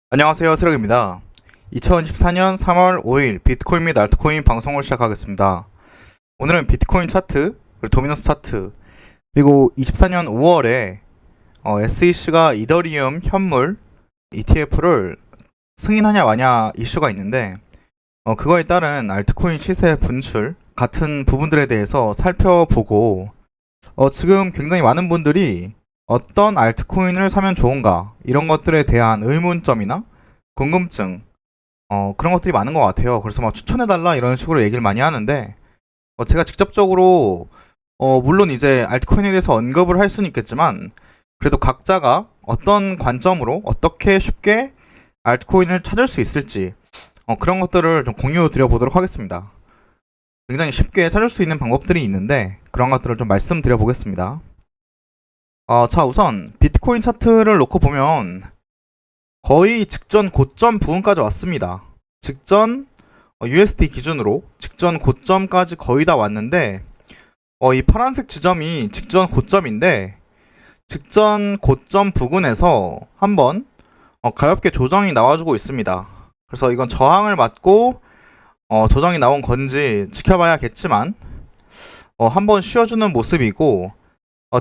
안녕하세요, 세력입니다. 2024년 3월 5일 비트코인 및 알트코인 방송을 시작하겠습니다. 오늘은 비트코인 차트, 그리고 도미너스 차트, 그리고 24년 5월에 SEC가 이더리움 현물 ETF를 승인하냐 마냐 이슈가 있는데 그거에 따른 알트코인 시세 분출 같은 부분들에 대해서 살펴보고 지금 굉장히 많은 분들이 어떤 알트코인을 사면 좋은가 이런 것들에 대한 의문점이나 궁금증 그런 것들이 많은 것 같아요. 그래서 막 추천해달라 이런 식으로 얘기를 많이 하는데 제가 직접적으로 물론 이제 알트코인에 대해서 언급을 할 수는 있겠지만 그래도 각자가 어떤 관점으로 어떻게 쉽게 알트코인을 찾을 수 있을지 그런 것들을 좀 공유 드려보도록 하겠습니다. 굉장히 쉽게 찾을 수 있는 방법들이 있는데 그런 것들을 좀 말씀드려 보겠습니다. 자, 우선 비트코인 차트를 놓고 보면 거의 직전 고점 부분까지 왔습니다. 직전 USD 기준으로 직전 고점까지 거의 다 왔는데 이 파란색 지점이 직전 고점인데 직전 고점 부근에서 한번 가볍게 조정이 나와주고 있습니다. 그래서 이건 저항을 맞고 조정이 나온 건지 지켜봐야겠지만 한번 쉬어주는 모습이고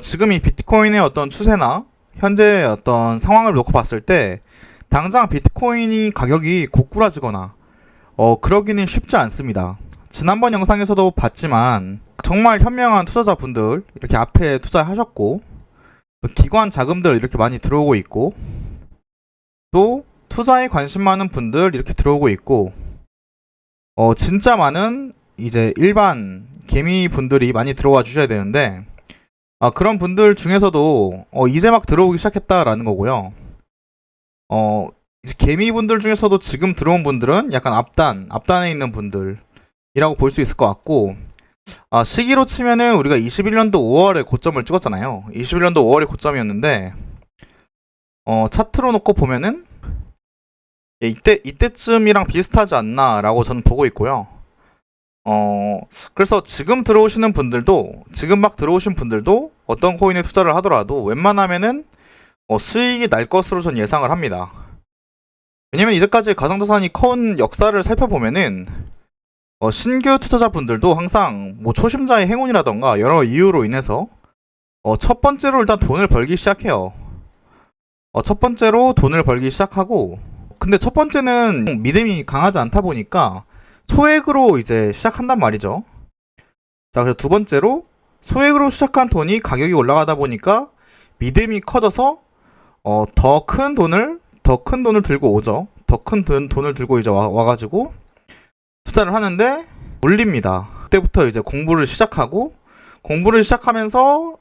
지금 이 비트코인의 어떤 추세나 현재 어떤 상황을 놓고 봤을 때 당장 비트코인이 가격이 고꾸라지거나 그러기는 쉽지 않습니다. 지난번 영상에서도 봤지만 정말 현명한 투자자분들 이렇게 앞에 투자하셨고 또 기관 자금들 이렇게 많이 들어오고 있고 또 투자에 관심 많은 분들 이렇게 들어오고 있고 진짜 많은 이제 일반 개미 분들이 많이 들어와 주셔야 되는데 그런 분들 중에서도 이제 막 들어오기 시작했다라는 거고요. 이제 개미분들 중에서도 지금 들어온 분들은 약간 앞단에 있는 분들이라고 볼 수 있을 것 같고 시기로 치면은 우리가 21년도 5월에 고점을 찍었잖아요. 21년도 5월에 고점이었는데 차트로 놓고 보면은 이때쯤이랑 비슷하지 않나라고 저는 보고 있고요. 그래서 지금 들어오시는 분들도 지금 막 들어오신 분들도 어떤 코인에 투자를 하더라도 웬만하면은 수익이 날 것으로 전 예상을 합니다. 왜냐면 이제까지 가상자산이 커온 역사를 살펴보면은 신규 투자자분들도 항상 뭐 초심자의 행운이라던가 여러 이유로 인해서 첫 번째로 일단 돈을 벌기 시작해요. 첫 번째로 돈을 벌기 시작하고 근데 첫 번째는 믿음이 강하지 않다 보니까 소액으로 이제 시작한단 말이죠. 자, 그래서 두 번째로 소액으로 시작한 돈이 가격이 올라가다 보니까 믿음이 커져서 더 큰 돈을 들고 오죠. 더 큰 돈을 들고 이제 와가지고 투자를 하는데 물립니다. 그때부터 이제 공부를 시작하면서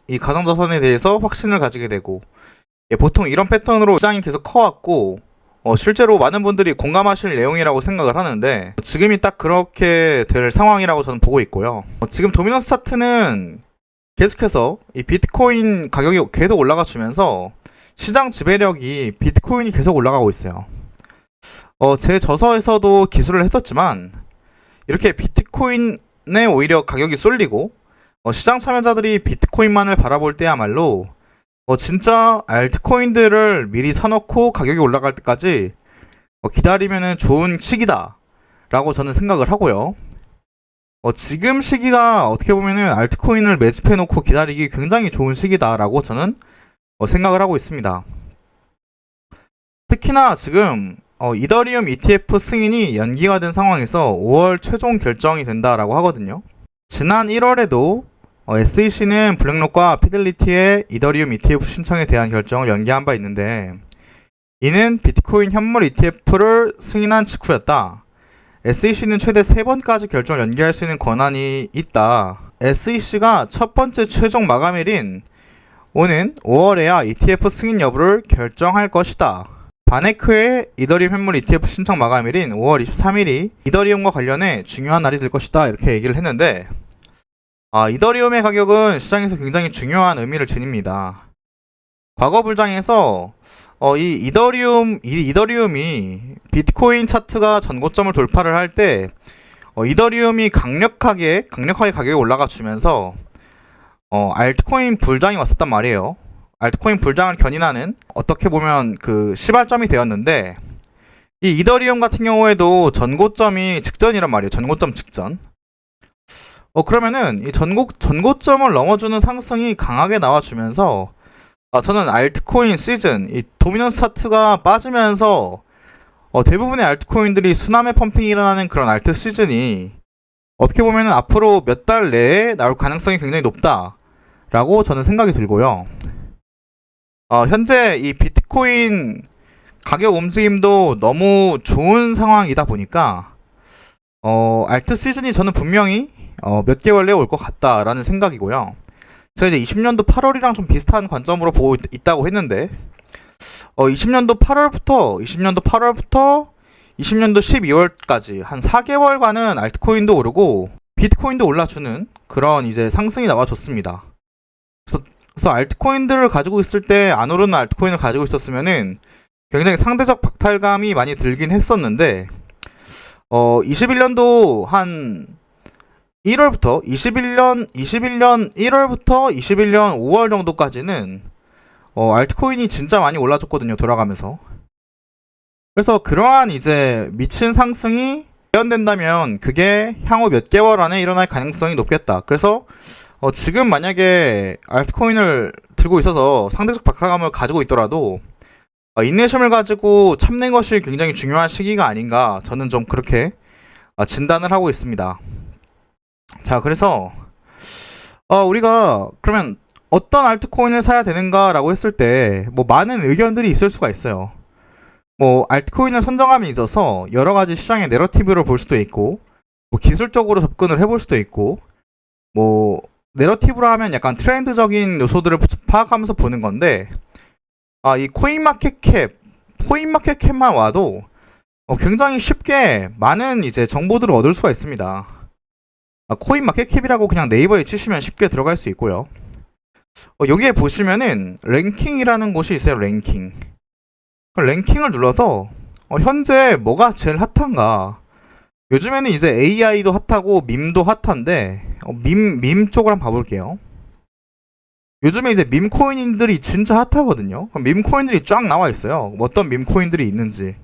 이 가상자산에 대해서 확신을 가지게 되고 보통 이런 패턴으로 시장이 계속 커왔고 실제로 많은 분들이 공감하실 내용이라고 생각을 하는데 지금이 딱 그렇게 될 상황이라고 저는 보고 있고요. 지금 도미너스 차트는 계속해서 이 비트코인 가격이 계속 올라가 주면서 시장 지배력이 비트코인이 계속 올라가고 있어요. 제 저서에서도 기술을 했었지만 이렇게 비트코인에 오히려 가격이 쏠리고 시장 참여자들이 비트코인만을 바라볼 때야말로 진짜 알트코인들을 미리 사놓고 가격이 올라갈 때까지 기다리면은 좋은 시기다 라고 저는 생각을 하고요. 지금 시기가 어떻게 보면은 알트코인을 매집해 놓고 기다리기 굉장히 좋은 시기다 라고 저는 생각을 하고 있습니다. 특히나 지금 이더리움 ETF 승인이 연기가 된 상황에서 5월 최종 결정이 된다라고 하거든요. 지난 1월에도 SEC는 블랙록과 피델리티의 이더리움 ETF 신청에 대한 결정을 연기한 바 있는데 이는 비트코인 현물 ETF를 승인한 직후였다. SEC는 최대 3번까지 결정을 연기할 수 있는 권한이 있다. SEC가 첫 번째 최종 마감일인 오는 5월에야 ETF 승인 여부를 결정할 것이다. 바네크의 이더리움 현물 ETF 신청 마감일인 5월 23일이 이더리움과 관련해 중요한 날이 될 것이다. 이렇게 얘기를 했는데 이더리움의 가격은 시장에서 굉장히 중요한 의미를 지닙니다. 과거 불장에서 이 이더리움이 비트코인 차트가 전고점을 돌파를 할 때 이더리움이 강력하게 가격이 올라가 주면서 알트코인 불장이 왔었단 말이에요. 알트코인 불장을 견인하는 어떻게 보면 그 시발점이 되었는데 이 이더리움 같은 경우에도 전고점이 직전이란 말이에요. 전고점 직전. 그러면은 이 전고점을 넘어주는 상승이 강하게 나와주면서 저는 알트코인 시즌, 이 도미넌스 차트가 빠지면서 대부분의 알트코인들이 순환매 펌핑이 일어나는 그런 알트 시즌이 어떻게 보면 앞으로 몇 달 내에 나올 가능성이 굉장히 높다라고 저는 생각이 들고요. 현재 이 비트코인 가격 움직임도 너무 좋은 상황이다 보니까 알트 시즌이 저는 분명히 몇 개월 내에 올 것 같다라는 생각이고요. 제가 이제 20년도 8월이랑 좀 비슷한 관점으로 보고 있다고 했는데 20년도 8월부터 20년도 12월까지 한 4개월간은 알트코인도 오르고 비트코인도 올라주는 그런 이제 상승이 나와줬습니다. 그래서 알트코인들을 가지고 있을 때 안 오르는 알트코인을 가지고 있었으면은 굉장히 상대적 박탈감이 많이 들긴 했었는데 21년도 한 1월부터 21년 1월부터 21년 5월 정도까지는 알트코인이 진짜 많이 올라줬거든요. 돌아가면서. 그래서 그러한 이제 미친 상승이 재현된다면 그게 향후 몇 개월 안에 일어날 가능성이 높겠다. 그래서 지금 만약에 알트코인을 들고 있어서 상대적 박탈감을 가지고 있더라도 인내심을 가지고 참는 것이 굉장히 중요한 시기가 아닌가 저는 좀 그렇게 진단을 하고 있습니다. 자, 그래서 우리가 그러면 어떤 알트코인을 사야 되는가라고 했을 때 뭐 많은 의견들이 있을 수가 있어요. 뭐 알트코인을 선정함에 있어서 여러 가지 시장의 내러티브를 볼 수도 있고 뭐 기술적으로 접근을 해볼 수도 있고 뭐 내러티브로 하면 약간 트렌드적인 요소들을 파악하면서 보는 건데 이 코인마켓캡만 와도 굉장히 쉽게 많은 이제 정보들을 얻을 수가 있습니다. 코인마켓캡이라고 그냥 네이버에 치시면 쉽게 들어갈 수 있고요. 여기에 보시면은 랭킹이라는 곳이 있어요. 랭킹을 눌러서 현재 뭐가 제일 핫한가. 요즘에는 이제 AI도 핫하고 밈도 핫한데 밈 쪽을 한번 봐볼게요. 요즘에 이제 밈코인들이 진짜 핫하거든요. 그럼 밈코인들이 쫙 나와 있어요. 어떤 밈코인들이 있는지.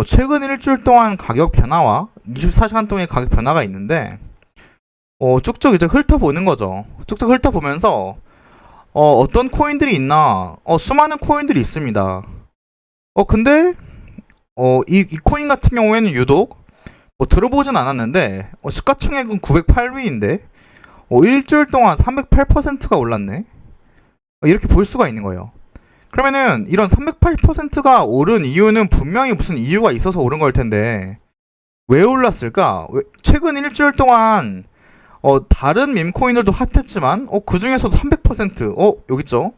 최근 일주일 동안 가격 변화와 24시간 동안의 가격 변화가 있는데 쭉쭉 이제 훑어보는 거죠. 쭉쭉 훑어보면서 어떤 코인들이 있나. 수많은 코인들이 있습니다. 근데 이 코인 같은 경우에는 유독 들어보진 않았는데 시가총액은 908위인데 일주일 동안 308%가 올랐네. 이렇게 볼 수가 있는 거예요. 그러면은 이런 308%가 오른 이유는 분명히 무슨 이유가 있어서 오른 걸 텐데 왜 올랐을까? 최근 일주일 동안 다른 밈코인들도 핫했지만 그 중에서도 300% 여기 있죠.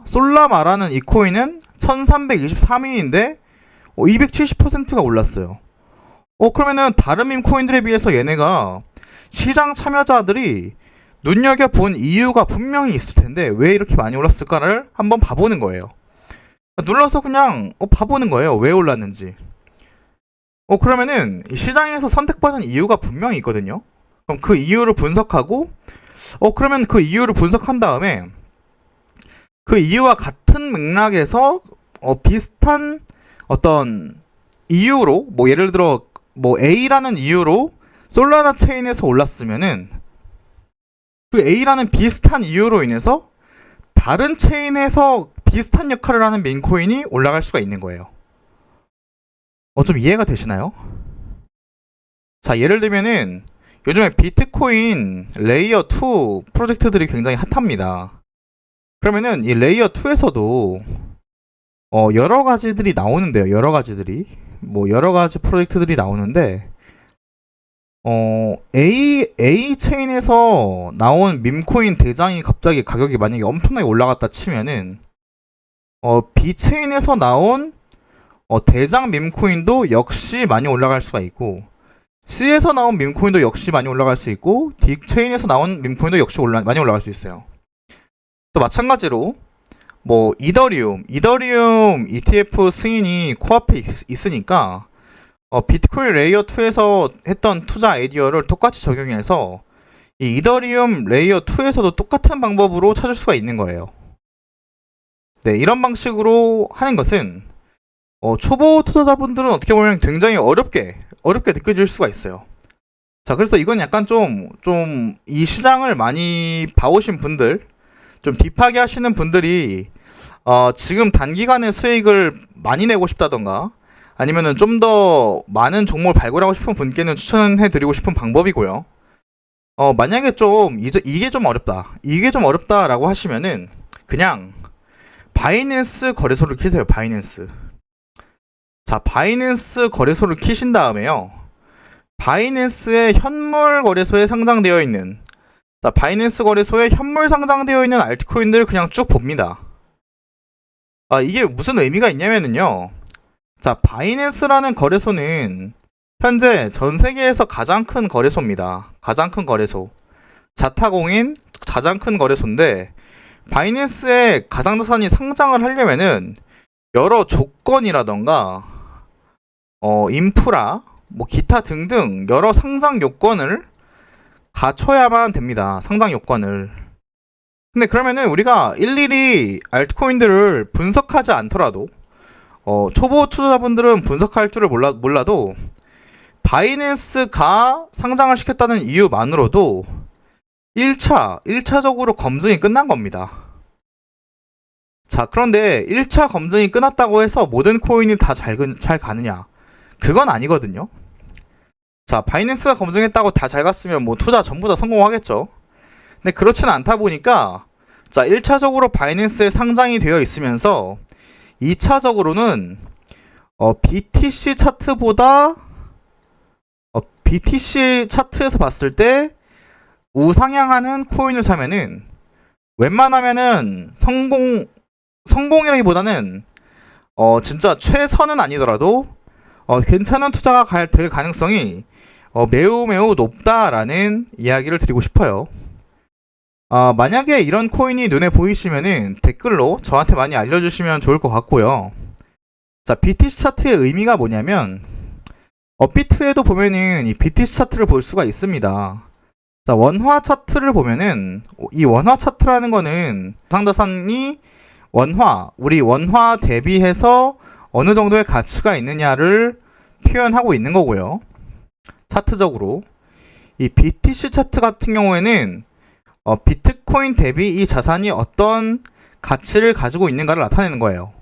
솔라마라는 이 코인은 1323위인데 270%가 올랐어요. 그러면은 다른 밈코인들에 비해서 얘네가 시장 참여자들이 눈여겨본 이유가 분명히 있을 텐데 왜 이렇게 많이 올랐을까를 한번 봐보는 거예요. 눌러서 그냥 봐보는 거예요. 왜 올랐는지. 그러면은 시장에서 선택받은 이유가 분명히 있거든요. 그럼 그 이유를 분석하고 그러면 그 이유를 분석한 다음에 그 이유와 같은 맥락에서 비슷한 어떤 이유로 뭐 예를 들어 뭐 A라는 이유로 솔라나 체인에서 올랐으면은 그 A라는 비슷한 이유로 인해서 다른 체인에서 비슷한 역할을 하는 밈코인이 올라갈 수가 있는 거예요. 좀 이해가 되시나요? 자, 예를 들면은 요즘에 비트코인 레이어 2 프로젝트들이 굉장히 핫합니다. 그러면은 이 레이어 2에서도 여러 가지들이 나오는데요. 여러 가지 프로젝트들이 나오는데 A 체인에서 나온 밈코인 대장이 갑자기 가격이 만약에 엄청나게 올라갔다 치면은 B 체인에서 나온 대장 밈코인도 역시 많이 올라갈 수가 있고 C에서 나온 밈코인도 역시 많이 올라갈 수 있고 D 체인에서 나온 밈코인도 역시 많이 올라갈 수 있어요. 또 마찬가지로 뭐 이더리움 ETF 승인이 코앞에 있으니까 비트코인 레이어 2에서 했던 투자 아이디어를 똑같이 적용해서 이 이더리움 레이어 2에서도 똑같은 방법으로 찾을 수가 있는 거예요. 네, 이런 방식으로 하는 것은 초보 투자자분들은 어떻게 보면 굉장히 어렵게 느껴질 수가 있어요. 자, 그래서 이건 약간 좀 이 시장을 많이 봐오신 분들, 좀 딥하게 하시는 분들이 지금 단기간에 수익을 많이 내고 싶다던가 아니면은 좀 더 많은 종목을 발굴하고 싶은 분께는 추천해 드리고 싶은 방법이고요. 만약에 좀 이게 좀 어렵다. 이게 좀 어렵다라고 하시면은 그냥 바이낸스 거래소를 키세요. 바이낸스. 자, 바이낸스 거래소를 키신 다음에요. 바이낸스의 현물 거래소에 상장되어 있는 자, 바이낸스 거래소에 현물 상장되어 있는 알트코인들을 그냥 쭉 봅니다. 이게 무슨 의미가 있냐면은요. 자, 바이낸스라는 거래소는 현재 전 세계에서 가장 큰 거래소입니다. 가장 큰 거래소. 자타공인 가장 큰 거래소인데 바이낸스에 가상자산이 상장을 하려면은 여러 조건이라던가 인프라, 뭐 기타 등등 여러 상장 요건을 갖춰야만 됩니다. 상장 요건을. 근데 그러면은 우리가 일일이 알트코인들을 분석하지 않더라도 초보 투자자분들은 분석할 줄을 몰라도 바이낸스가 상장을 시켰다는 이유만으로도 1차적으로 검증이 끝난 겁니다. 자, 그런데 1차 검증이 끝났다고 해서 모든 코인이 다 잘 가느냐? 그건 아니거든요. 자, 바이낸스가 검증했다고 다 잘 갔으면 뭐 투자 전부 다 성공하겠죠. 근데 그렇지는 않다 보니까 자, 1차적으로 바이낸스에 상장이 되어 있으면서 2차적으로는 BTC 차트보다 BTC 차트에서 봤을 때 우상향하는 코인을 사면은 웬만하면은 성공이라기보다는 진짜 최선은 아니더라도 괜찮은 투자가 될 가능성이 매우 높다라는 이야기를 드리고 싶어요. 만약에 이런 코인이 눈에 보이시면은 댓글로 저한테 많이 알려주시면 좋을 것 같고요. 자, BTC 차트의 의미가 뭐냐면 업비트에도 보면은 이 BTC 차트를 볼 수가 있습니다. 자, 원화 차트를 보면은 이 원화 차트라는 거는 가상자산이 우리 원화 대비해서 어느 정도의 가치가 있느냐를 표현하고 있는 거고요. 차트적으로. 이 BTC 차트 같은 경우에는 비트코인 대비 이 자산이 어떤 가치를 가지고 있는가를 나타내는 거예요.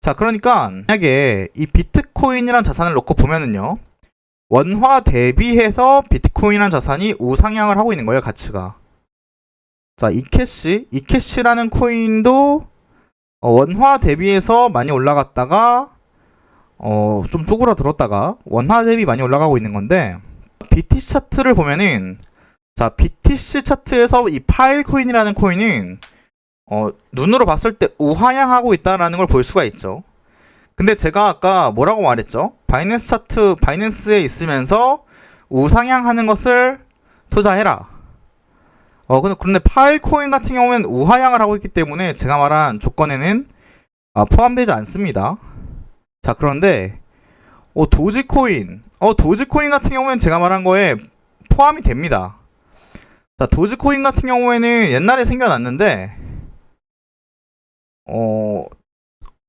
자, 그러니까 만약에 이 비트코인이란 자산을 놓고 보면은요. 원화 대비해서 비트코인이란 자산이 우상향을 하고 있는 거예요, 가치가. 자, 이캐시라는 코인도 원화 대비해서 많이 올라갔다가 좀 쪼그라들었다가 원화 대비 많이 올라가고 있는 건데 BTC 차트를 보면은 자, BTC 차트에서 이 파일코인이라는 코인은 눈으로 봤을 때 우하향하고 있다라는 걸 볼 수가 있죠. 근데 제가 아까 뭐라고 말했죠? 바이낸스에 있으면서 우상향하는 것을 투자해라. 그런데 파일코인 같은 경우는 우하향을 하고 있기 때문에 제가 말한 조건에는 포함되지 않습니다. 자, 그런데 도지코인 같은 경우는 제가 말한 거에 포함이 됩니다. 자, 도지코인 같은 경우에는 옛날에 생겨났는데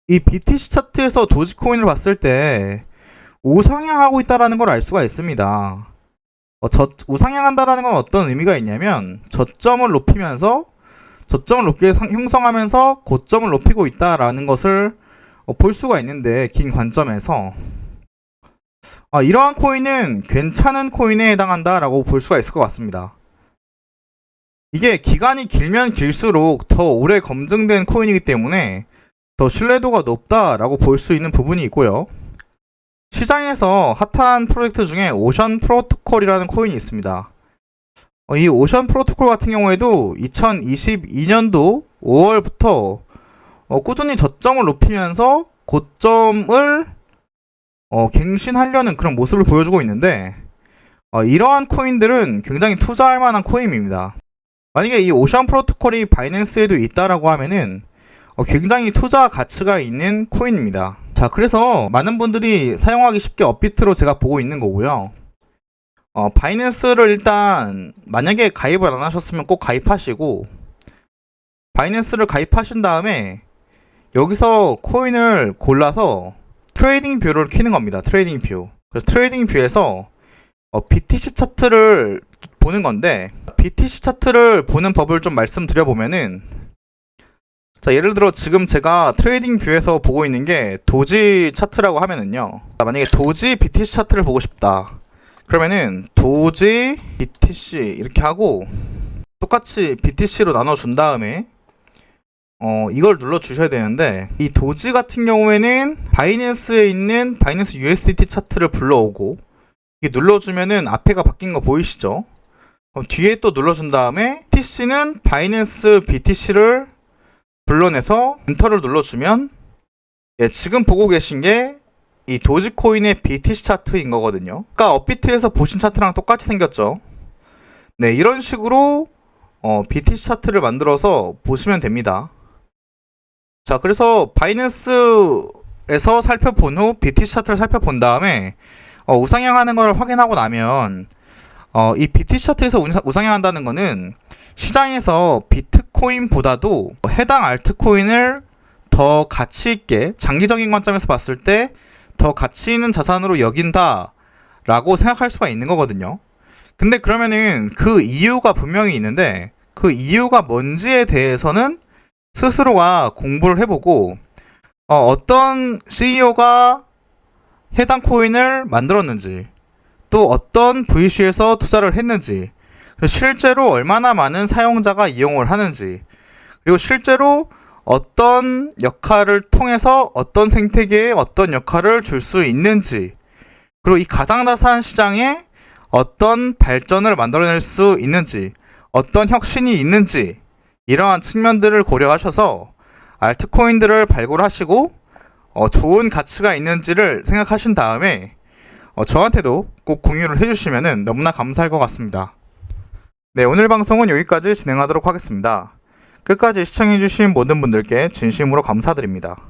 이 BTC 차트에서 도지코인을 봤을 때 우상향하고 있다라는 걸 알 수가 있습니다. 우상향한다라는 건 어떤 의미가 있냐면 저점을 높이면서 저점을 높게 형성하면서 고점을 높이고 있다라는 것을 볼 수가 있는데 긴 관점에서 이러한 코인은 괜찮은 코인에 해당한다라고 볼 수가 있을 것 같습니다. 이게 기간이 길면 길수록 더 오래 검증된 코인이기 때문에 더 신뢰도가 높다라고 볼 수 있는 부분이 있고요. 시장에서 핫한 프로젝트 중에 오션 프로토콜이라는 코인이 있습니다. 이 오션 프로토콜 같은 경우에도 2022년도 5월부터 꾸준히 저점을 높이면서 고점을 갱신하려는 그런 모습을 보여주고 있는데 이러한 코인들은 굉장히 투자할 만한 코인입니다. 만약에 이 오션 프로토콜이 바이낸스에도 있다라고 하면은 굉장히 투자 가치가 있는 코인입니다. 자, 그래서 많은 분들이 사용하기 쉽게 업비트로 제가 보고 있는 거고요. 바이낸스를 일단 만약에 가입을 안 하셨으면 꼭 가입하시고 바이낸스를 가입하신 다음에 여기서 코인을 골라서 트레이딩 뷰를 키는 겁니다. 트레이딩 뷰. 그래서 트레이딩 뷰에서 BTC 차트를 보는 건데, BTC 차트를 보는 법을 좀 말씀드려보면은, 자, 예를 들어 지금 제가 트레이딩 뷰에서 보고 있는 게 도지 차트라고 하면은요, 자, 만약에 도지 BTC 차트를 보고 싶다 그러면은 도지 BTC 이렇게 하고 똑같이 BTC로 나눠준 다음에 이걸 눌러 주셔야 되는데, 이 도지 같은 경우에는 바이낸스에 있는 바이낸스 USDT 차트를 불러오고, 이게 눌러주면은 앞에가 바뀐 거 보이시죠? 그럼 뒤에 또 눌러준 다음에 BTC는 바이낸스 BTC를 불러내서 엔터를 눌러주면, 예, 지금 보고 계신 게 이 도지코인의 BTC 차트인 거거든요. 그러니까 업비트에서 보신 차트랑 똑같이 생겼죠. 네, 이런 식으로 BTC 차트를 만들어서 보시면 됩니다. 자, 그래서 바이낸스에서 살펴본 후 BTC 차트를 살펴본 다음에 우상향하는 걸 확인하고 나면, 이 BTC 차트에서 우상향한다는 거는 시장에서 비트코인보다도 해당 알트코인을 더 가치 있게, 장기적인 관점에서 봤을 때 더 가치 있는 자산으로 여긴다 라고 생각할 수가 있는 거거든요. 근데 그러면은 그 이유가 분명히 있는데, 그 이유가 뭔지에 대해서는 스스로가 공부를 해보고, 어떤 CEO가 해당 코인을 만들었는지, 또 어떤 VC에서 투자를 했는지, 실제로 얼마나 많은 사용자가 이용을 하는지, 그리고 실제로 어떤 역할을 통해서 어떤 생태계에 어떤 역할을 줄 수 있는지, 그리고 이 가상자산 시장에 어떤 발전을 만들어낼 수 있는지, 어떤 혁신이 있는지, 이러한 측면들을 고려하셔서 알트코인들을 발굴하시고 좋은 가치가 있는지를 생각하신 다음에 저한테도 꼭 공유를 해주시면 너무나 감사할 것 같습니다. 네, 오늘 방송은 여기까지 진행하도록 하겠습니다. 끝까지 시청해주신 모든 분들께 진심으로 감사드립니다.